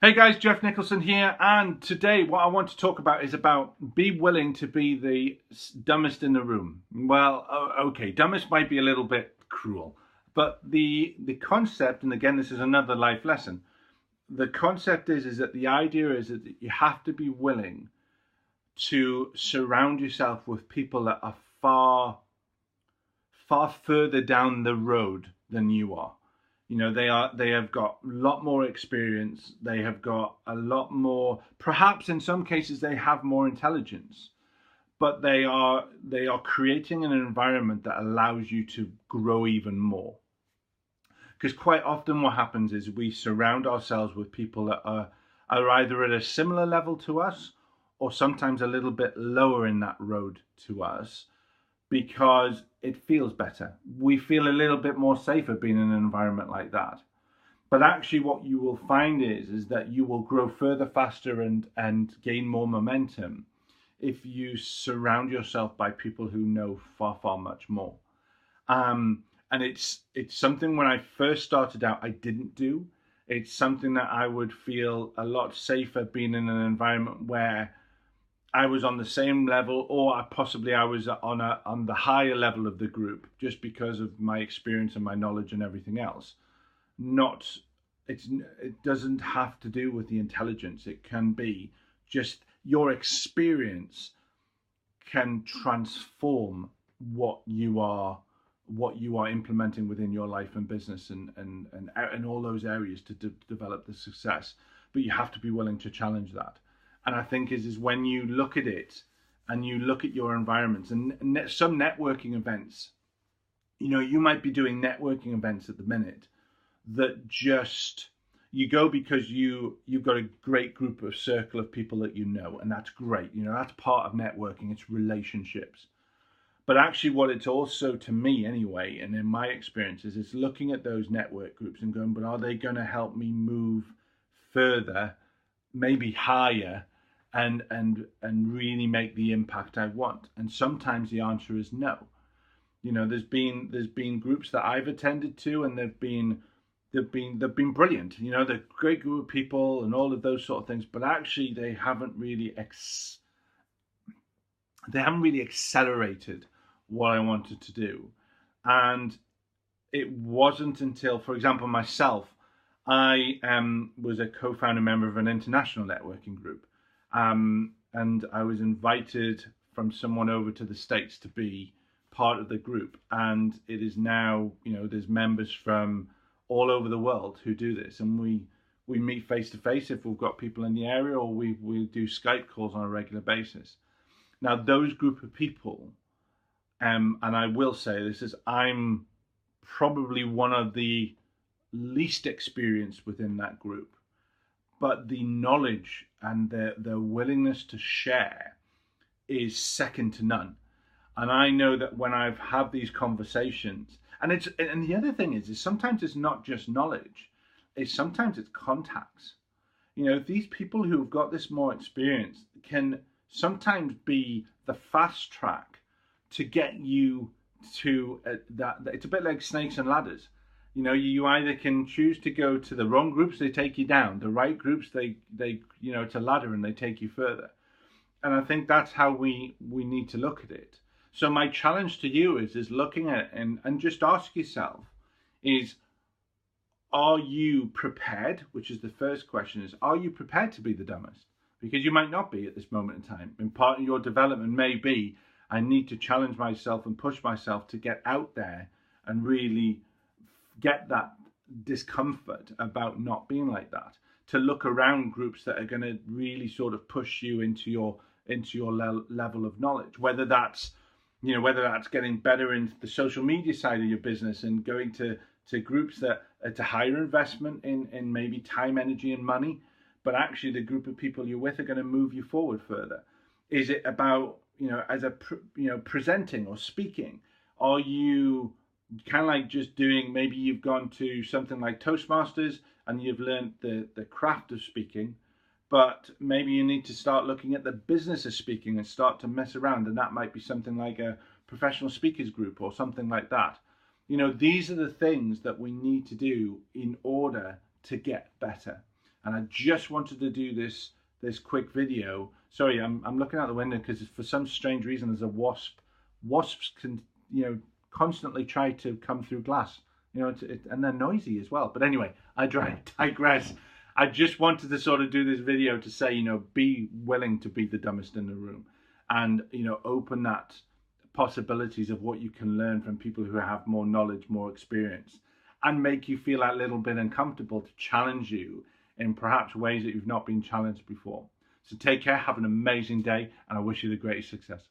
Hey guys, Jeff Nicholson here, and today what I want to talk about is about be willing to be the dumbest in the room. Well, okay, dumbest might be a little bit cruel, but the concept, and again, this is another life lesson. The concept is that the idea is that you have to be willing to surround yourself with people that are far further down the road than you are. They have got a lot more experience. They have got a lot more, perhaps in some cases they have more intelligence, but they are creating an environment that allows you to grow even more. Because quite often what happens is we surround ourselves with people that are either at a similar level to us or sometimes a little bit lower in that road to us, because it feels better. We feel a little bit more safer being in an environment like that. But actually what you will find is that you will grow further, faster, and gain more momentum if you surround yourself by people who know far much more. And it's something when I first started out I didn't do. It's something that I would feel a lot safer being in an environment where I was on the same level, or I was on the higher level of the group, just because of my experience and my knowledge and everything else. Not it doesn't have to do with the intelligence. It can be just your experience can transform what you are implementing within your life and business, and all those areas to develop the success. But you have to be willing to challenge that. And I think is when you look at it and you look at your environments and some networking events, you might be doing networking events at the minute that just you go because you've got a great group of circle of people that and that's great. That's part of networking. It's relationships. But actually what it's also, to me anyway, and in my experiences, is looking at those network groups and going, but are they going to help me move further, maybe higher, and really make the impact I want? And sometimes the answer is no. There's been groups that I've attended to, and they've been brilliant. They're a great group of people and all of those sort of things, but actually they haven't really accelerated what I wanted to do. And it wasn't until, for example, myself, I was a co-founder member of an international networking group, and I was invited from someone over to the States to be part of the group. And it is now, there's members from all over the world who do this, and we meet face to face if we've got people in the area, or we do Skype calls on a regular basis. Now, those group of people, and I will say this, is I'm probably one of the least experienced within that group, but the knowledge and their willingness to share is second to none. And I know that when I've had these conversations, and the other thing is sometimes it's not just knowledge, sometimes it's contacts. These people who've got this more experience can sometimes be the fast track to get you to that. It's a bit like snakes and ladders. You either can choose to go to the wrong groups, they take you down. The right groups, they it's a ladder and they take you further. And I think that's how we need to look at it. So my challenge to you is looking at it and just ask yourself is, are you prepared? Which is the first question, is, are you prepared to be the dumbest? Because you might not be at this moment in time. And part of your development may be, I need to challenge myself and push myself to get out there and really get that discomfort about not being like that, to look around groups that are going to really sort of push you into your level of knowledge, whether that's getting better into the social media side of your business and going to groups that are to higher investment in maybe time, energy, and money, but actually the group of people you're with are going to move you forward further. Is it about, presenting or speaking? Are you kind of like just doing, maybe you've gone to something like Toastmasters and you've learned the craft of speaking, but maybe you need to start looking at the business of speaking and start to mess around, and that might be something like a professional speakers group or something like that. These are the things that we need to do in order to get better. And I just wanted to do this quick video. Sorry, I'm looking out the window because for some strange reason there's a wasp. Wasps can, constantly try to come through glass, and they're noisy as well. But anyway, I digress. I just wanted to sort of do this video to say, be willing to be the dumbest in the room, and open that possibilities of what you can learn from people who have more knowledge, more experience, and make you feel a little bit uncomfortable to challenge you in perhaps ways that you've not been challenged before. So take care, have an amazing day, and I wish you the greatest success.